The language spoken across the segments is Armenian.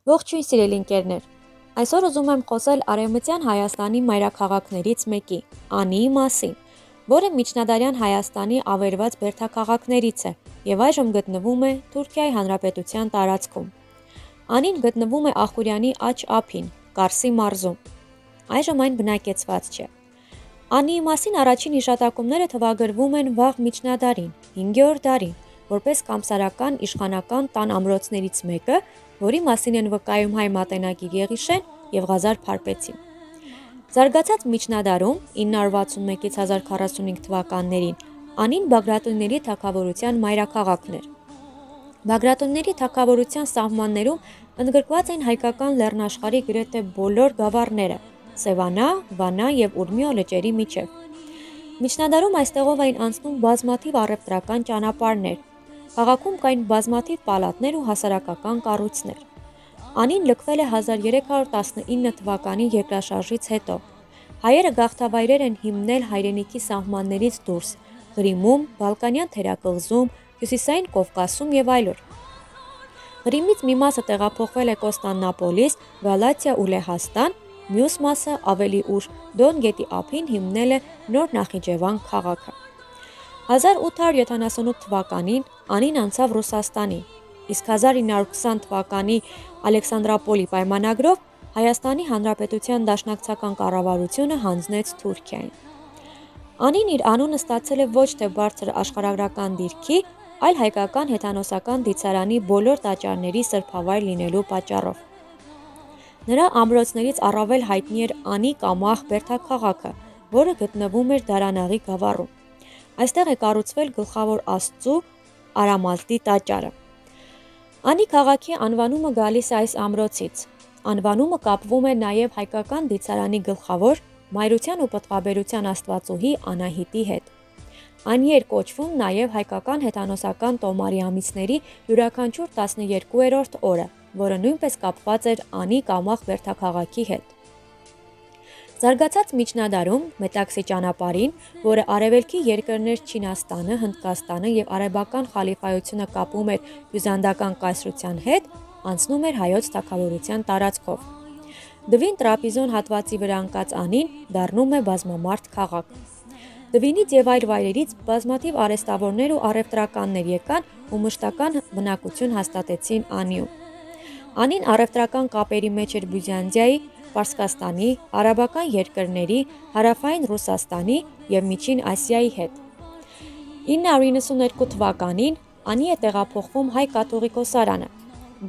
Ողջույն սիրելի ընկերներ, այսօր ուզում եմ խոսել Արևմտյան Հայաստանի մայրաքաղաքներից մեկի, Անիի մասին, որը միջնադարյան Հայաստանի ավերված բերդաքաղաքներից է և այժմ գտնվում է Թուրքիայի Հանրապետության տարածքում։ Անին գտնվում է Ախուրյանի աջ ափին, Կարսի մարզում։ Այժմ այն բնակեցված չէ։ Անիի մասին առաջին հիշատակումները թվագրվում են վաղ միջնադարին, 5-րդ դարին, որպես կամսարական իշխանական տան ամրոցներից մեկը, որի մասին են վկայում հայ մատենագիր Եղիշեն և Ղազար Փարպեցին։ Զարգացած միջնադարում 961-ից 1045 թվականներին Անին Բագրատունիների թագավորության մայրաքաղաքն էր։ Բագրատունիների թագավորության սահմաններում ընդգրկված են հայկական լեռնաշխարհի գրեթե բոլոր գավառները՝ Սևանա, Վանա և Ուրմիո լճերի միջև։ Միջնադարում այստեղով էին անցնում բազմաթիվ առևտրական ճանապարհներ։ Քաղաքում կային բազմաթիվ պալատներ ու հասարակական կառույցներ։ Անին լքվել է 1319 թվականի երկրաշարժից հետո։ Հայերը գաղթավայրեր են հիմնել հայրենիքի սահմաններից դուրս՝ Ղրիմում, Բալկանյան թերակղզում, Հյուսիսային Կովկասում և այլուր։ Ղրիմից մի մասը տեղափոխվել է Կոստանդնապոլիս, Գալաթիա ու Լեհաստան, մյուս մասը ավելի ուշ Դոն գետի ափին հիմնել է Նոր Նախիջևան քաղաքը։ 1878 թվականին Անին անցավ Ռուսաստանի, իսկ 1920 թվականի Ալեքսանդրապոլի պայմանագրով Հայաստանի Հանրապետության դաշնակցական կառավարությունը հանձնեց Թուրքիային։ Անին իր անունը ստացել է ոչ թե բարձր աշխարհագրական դիրքի, այլ հայկական հեթանոսական դիցարանի բոլոր տաճարների սրբավայր լինելու պատճառով։ Նրա ամրոցներից առավել հայտնի էր Անի Կամախ բերդաքաղաքը, որը գտնվում էր Դարանաղի գավառում։ Այստեղ է կառուցվել գլխավոր Աստծու Արամալտի տաճարը։ Անի քաղաքի անվանումը գալիս է այս ամրոցից։ Անվանումը կապվում է նաև հայկական դիցարանի գլխավոր մայրության ու պտղաբերության աստվածուհի Անահիտի հետ։ Անի էր կոչվում նաև հայկական հեթանոսական տոմարի ամիսների յուրաքանչյուր 12-րդ օրը, որը նույնպես կապված էր Անի Կամախ բերդաքաղաքի հետ։ Զարգացած միջնադարում Մետաքսի ճանապարհին, որը արևելքի երկրներ Չինաստանը, Հնդկաստանը և արաբական խալիֆայությունը կապում էր բյուզանդական կայսրության հետ, անցնում էր հայոց թագավորության տարածքով։ Դվին Տրապիզոն հատվածի վրա ընկած Անին դառնում է բազմամարդ քաղաք։ Դվինից և այլ վայրերից բազմաթիվ արհեստավորներ ու առևտրականներ եկան ու մշտական բնակություն հաստատեցին Անիում։ Անին առևտրական կապերի մեջ էր Բյուզանդիայի, Պարսկաստանի, արաբական երկրների, հարավային Ռուսաստանի և Միջին Ասիայի հետ։ 992 թվականին Անի է տեղափոխվում հայ կաթողիկոսարանը։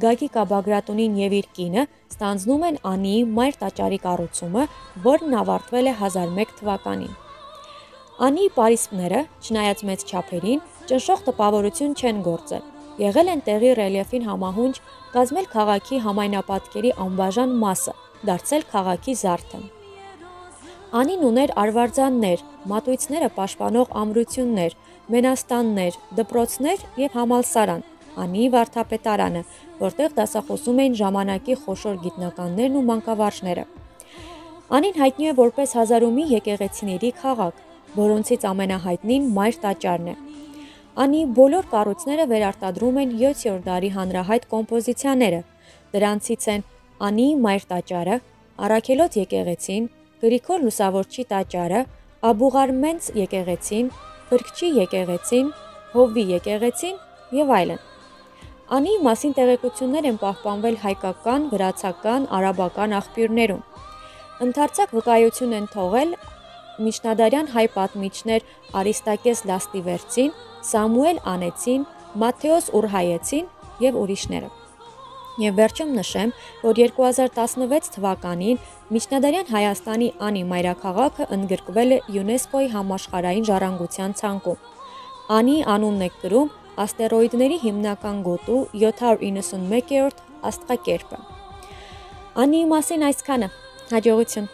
Գագիկա Բագրատունին և իր կինը ստանձնում են Անիի մայր տաճարի կառուցումը, որն ավարտվել է 1001 թվականին։ Անիի պարիսպները, չնայած մեծ չափերին, ճնշող տպավորություն չեն գործել, եղել են տեղի ռելիեֆին համահունչ, կազմել քաղաքի համայնապատկերի անբաժան մասը, դարձել քաղաքի զարդը։ Անին ուներ արվարձաններ, մատույցները պաշտպանող ամրություններ, մենաստաններ, դպրոցներ և համալսարան, Անիի վարդապետարանը, որտեղ դասախոսում էին ժամանակի խոշոր գիտնականներն ու մանկավարժները։ Անին հայտնի է որպես հազար ու մի եկեղեցիների քաղաք, որոնցից ամենահայտնին Մայր տաճարն է։ Անիի բոլոր կառույցները վերարտադրում են 7-րդ դարի հանրահայտ կոմպոզիցիաները։ Դրանցից են Անիի Մայր տաճարը, Առաքելոց եկեղեցին, Գրիգոր Լուսավորչի տաճարը, Աբուղարմենց եկեղեցին, Փրկչի եկեղեցին, Հովվի եկեղեցին և այլն։ Անիի մասին տեղեկություններ են պահպանվել հայկական, վրացական, արաբական աղբյուրներում։ Ընդարձակ վկայություն են թողել միջնադարյան հայ պատմիչներ Արիստակես Լաստիվերցին, Սամուել Անեցին, Մատթեոս Ուրհայեցին և ուրիշները։ Եվ վերջում նշեմ, որ 2016 թվականին միջնադարյան Հայաստանի Անի մայրաքաղաքը ընդգրկվել է ՅՈՒՆԵՍԿՕ-ի համաշխարհային ժառանգության ցանկում։ Անիի անունն է կրում աստերոիդների հիմնական գոտու 791-րդ աստղակերպը։ Անիի մասին այսքանը։ Հաջողություն։